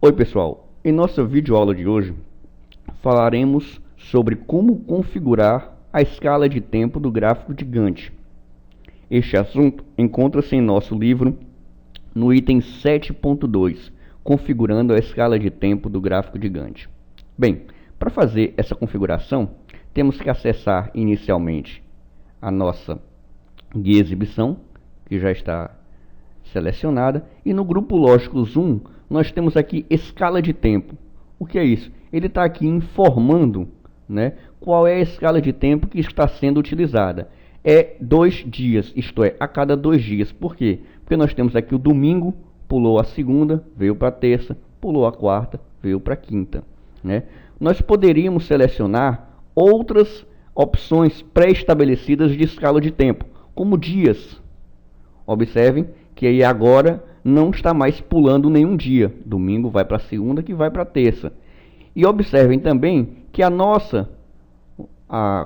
Oi pessoal, em nossa videoaula de hoje falaremos sobre como configurar a escala de tempo do gráfico de Gantt. Este assunto encontra-se em nosso livro no item 7.2, configurando a escala de tempo do gráfico de Gantt. Bem, para fazer essa configuração, temos que acessar inicialmente a nossa guia exibição, que já está selecionada, e no grupo lógico Zoom nós temos aqui escala de tempo. O que é isso? Ele está aqui informando, né, qual é a escala de tempo que está sendo utilizada. É 2 dias, isto é, a cada 2 dias. Por quê? Porque nós temos aqui o domingo, pulou a segunda, veio para a terça, pulou a quarta, veio para a quinta, né? Nós poderíamos selecionar outras opções pré-estabelecidas de escala de tempo, como dias. Observem que aí agora não está mais pulando nenhum dia. Domingo vai para a segunda, que vai para a terça. E observem também que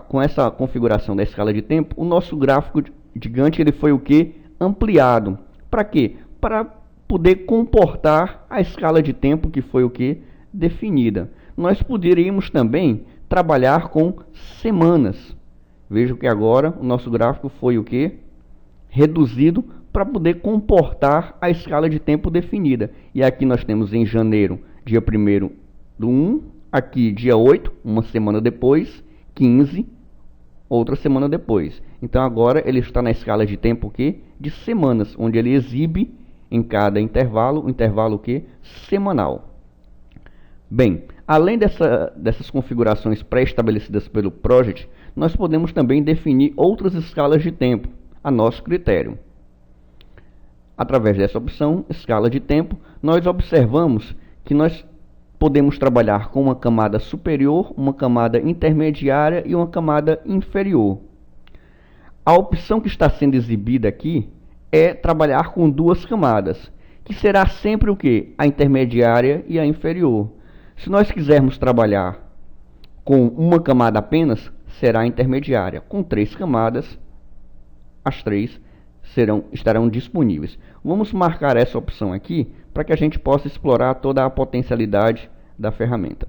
com essa configuração da escala de tempo, o nosso gráfico de Gantt ele foi o que? Ampliado. Para quê? Para poder comportar a escala de tempo que foi o que? Definida. Nós poderíamos também trabalhar com semanas. Vejam que agora o nosso gráfico foi o que? Reduzido para poder comportar a escala de tempo definida. E aqui nós temos em janeiro, dia 1º do 1, aqui dia 8, uma semana depois, 15, outra semana depois. Então agora ele está na escala de tempo que? De semanas, onde ele exibe em cada intervalo, o intervalo que? Semanal. Bem, além dessas configurações pré-estabelecidas pelo Project, nós podemos também definir outras escalas de tempo, a nosso critério. Através dessa opção, escala de tempo, nós observamos que nós podemos trabalhar com uma camada superior, uma camada intermediária e uma camada inferior. A opção que está sendo exibida aqui é trabalhar com 2 camadas, que será sempre o que? A intermediária e a inferior. Se nós quisermos trabalhar com uma camada apenas, será a intermediária. Com 3 camadas, as 3 estarão disponíveis. Vamos marcar essa opção aqui para que a gente possa explorar toda a potencialidade da ferramenta.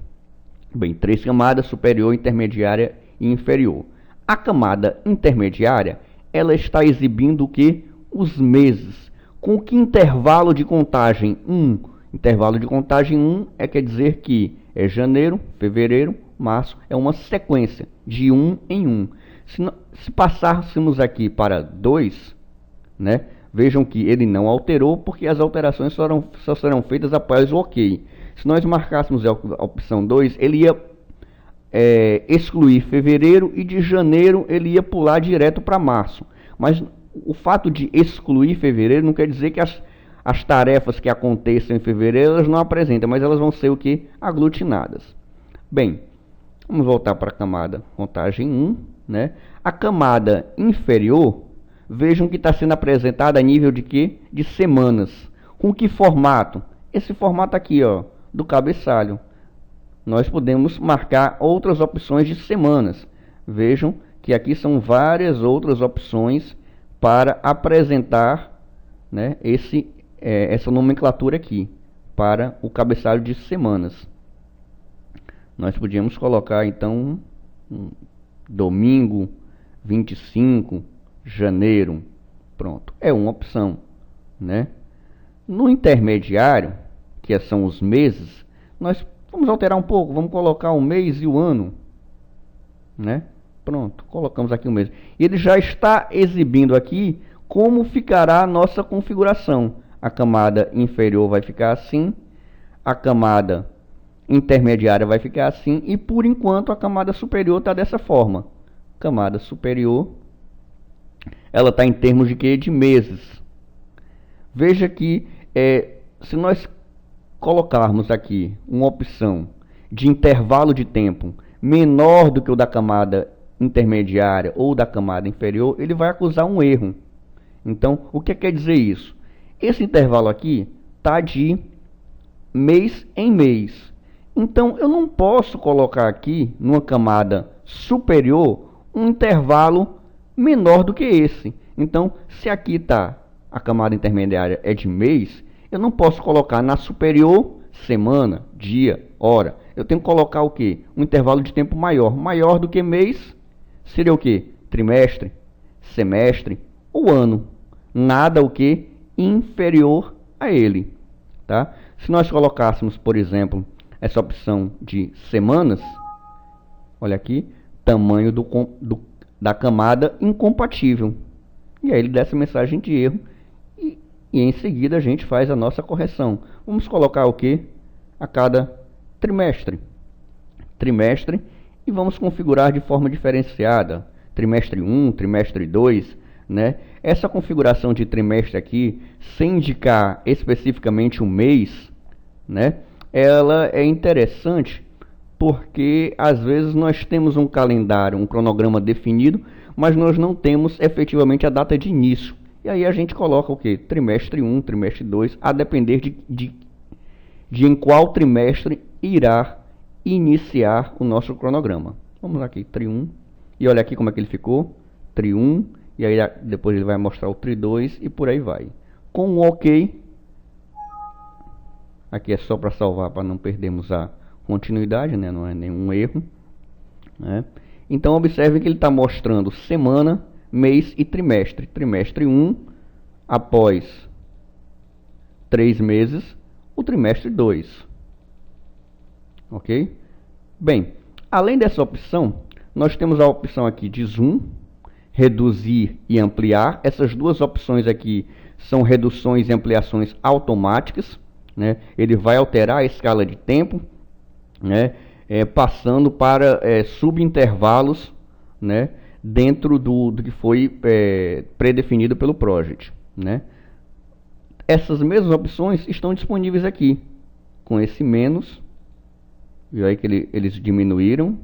Bem, 3 camadas, superior, intermediária e inferior. A camada intermediária, ela está exibindo o que? Os meses. Com que intervalo de contagem? 1. Intervalo de contagem 1 quer dizer que é janeiro, fevereiro, março. É uma sequência de 1 em 1. Se passássemos aqui para 2, né? Vejam que ele não alterou, porque as alterações só serão feitas após o OK. Se nós marcássemos a opção 2, ele ia excluir fevereiro e de janeiro ele ia pular direto para março. Mas o fato de excluir fevereiro não quer dizer que as tarefas que aconteçam em fevereiro elas não apresentam, mas elas vão ser o que? Aglutinadas. Bem, vamos voltar para a camada contagem 1, né? A camada inferior, vejam que está sendo apresentada a nível de quê? De semanas. Com que formato? Esse formato aqui, ó, do cabeçalho. Nós podemos marcar outras opções de semanas. Vejam que aqui são várias outras opções para apresentar, né, essa nomenclatura aqui, para o cabeçalho de semanas. Nós podíamos colocar, então, domingo, 25, janeiro, pronto, é uma opção, né? No intermediário, que são os meses, nós vamos alterar um pouco, vamos colocar o mês e o ano, né? Pronto, colocamos aqui o mês. Ele já está exibindo aqui como ficará a nossa configuração. A camada inferior vai ficar assim, a camada intermediária vai ficar assim, e por enquanto a camada superior está dessa forma. Camada superior, ela está em termos de quê? De meses. Veja que se nós colocarmos aqui uma opção de intervalo de tempo menor do que o da camada intermediária ou da camada inferior, ele vai acusar um erro. Então, o que quer dizer isso? Esse intervalo aqui está de mês em mês. Então, eu não posso colocar aqui, numa camada superior, um intervalo menor do que esse. Então, se aqui está a camada intermediária é de mês, eu não posso colocar na superior semana, dia, hora. Eu tenho que colocar o quê? Um intervalo de tempo maior. Maior do que mês seria o quê? Trimestre, semestre ou ano. Nada o que? Inferior a ele. Tá? Se nós colocássemos, por exemplo, essa opção de semanas, olha aqui, tamanho da camada incompatível. E aí ele dá essa mensagem de erro e em seguida a gente faz a nossa correção. Vamos colocar o que? A cada trimestre. Trimestre e vamos configurar de forma diferenciada. Trimestre 1, trimestre 2, né? Essa configuração de trimestre aqui, sem indicar especificamente um mês, né? Ela é interessante porque às vezes nós temos um calendário, um cronograma definido, mas nós não temos efetivamente a data de início. E aí a gente coloca o que? Trimestre 1, trimestre 2, a depender de em qual trimestre irá iniciar o nosso cronograma. Vamos aqui, tri 1, e olha aqui como é que ele ficou, tri 1, e aí depois ele vai mostrar o tri 2 e por aí vai. Com um OK, aqui é só para salvar, para não perdermos a continuidade, né? Não é nenhum erro, né? Então observe que ele está mostrando semana, mês e trimestre. Trimestre 1, após 3 meses, o trimestre 2. Ok? Bem, além dessa opção, nós temos a opção aqui de zoom, reduzir e ampliar. Essas duas opções aqui são reduções e ampliações automáticas, né? Ele vai alterar a escala de tempo, né? Passando para subintervalos, né? Dentro do que foi predefinido pelo project, né? Essas mesmas opções estão disponíveis aqui, com esse menos, viu aí que eles diminuíram,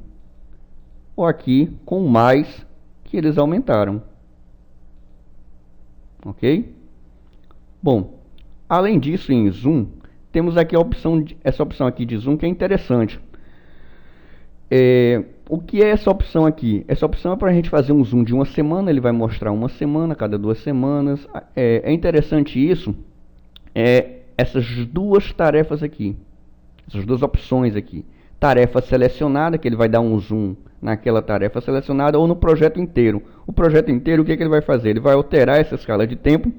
ou aqui com mais, que eles aumentaram. Ok? Bom, além disso, em zoom, temos aqui essa opção aqui de zoom, que é interessante. O que é essa opção aqui? Essa opção é para a gente fazer um zoom de uma semana, ele vai mostrar uma semana, cada 2 semanas. É interessante isso, essas duas tarefas aqui, essas duas opções aqui. Tarefa selecionada, que ele vai dar um zoom naquela tarefa selecionada, ou no projeto inteiro. O projeto inteiro, o que ele vai fazer? Ele vai alterar essa escala de tempo,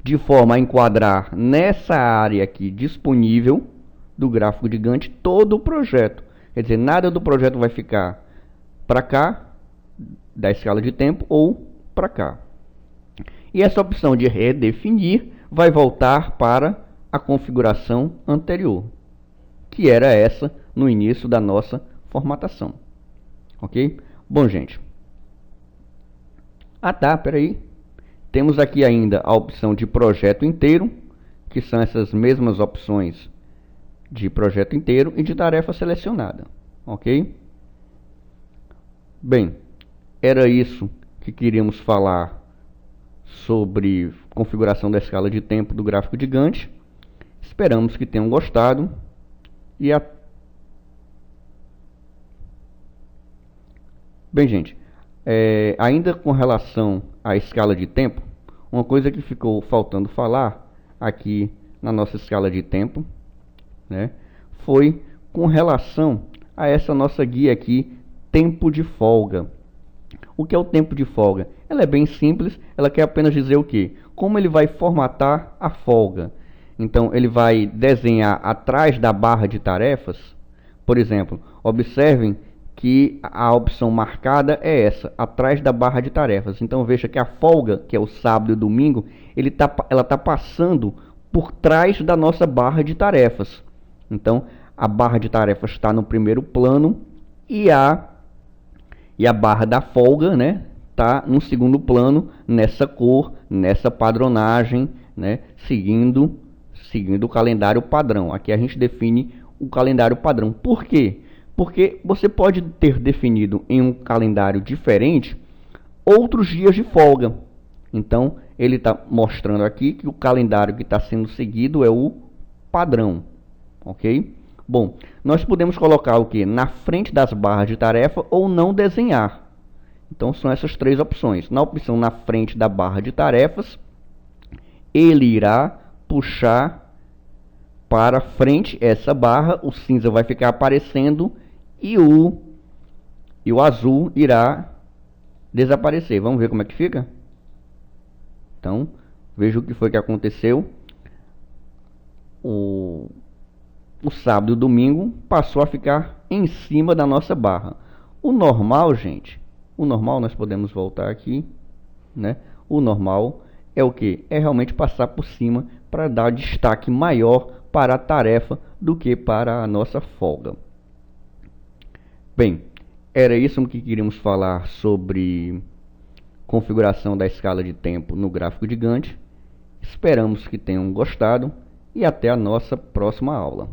de forma a enquadrar nessa área aqui disponível do gráfico de Gantt todo o projeto. Quer dizer, nada do projeto vai ficar para cá, da escala de tempo, ou para cá. E essa opção de redefinir vai voltar para a configuração anterior, que era essa no início da nossa formatação. Ok? Bom, gente. Peraí. Temos aqui ainda a opção de projeto inteiro, que são essas mesmas opções de projeto inteiro e de tarefa selecionada. Ok? Bem, era isso que queríamos falar sobre configuração da escala de tempo do gráfico de Gantt. Esperamos que tenham gostado e Bem, gente, ainda com relação à escala de tempo, uma coisa que ficou faltando falar aqui na nossa escala de tempo, né, foi com relação a essa nossa guia aqui, tempo de folga. O que é o tempo de folga? Ela é bem simples, ela quer apenas dizer o quê? Como ele vai formatar a folga. Então, ele vai desenhar atrás da barra de tarefas. Por exemplo, observem que a opção marcada é essa, atrás da barra de tarefas. Então, veja que a folga, que é o sábado e o domingo, ela está passando por trás da nossa barra de tarefas. Então, a barra de tarefas está no primeiro plano e a barra da folga, né, está no segundo plano, nessa cor, nessa padronagem, né, seguindo o calendário padrão. Aqui a gente define o calendário padrão. Por quê? Porque você pode ter definido em um calendário diferente outros dias de folga. Então, ele está mostrando aqui que o calendário que está sendo seguido é o padrão. Ok? Bom, nós podemos colocar o que? Na frente das barras de tarefa ou não desenhar. Então, são essas três opções. Na opção na frente da barra de tarefas, ele irá puxar para frente, essa barra, o cinza vai ficar aparecendo e o azul irá desaparecer. Vamos ver como é que fica? Então, veja o que foi que aconteceu. O sábado e o domingo passou a ficar em cima da nossa barra. O normal, gente, o normal, nós podemos voltar aqui, né? O normal é o que? É realmente passar por cima para dar destaque maior para a tarefa do que para a nossa folga. Bem, era isso que queríamos falar sobre configuração da escala de tempo no gráfico de Gantt. Esperamos que tenham gostado e até a nossa próxima aula.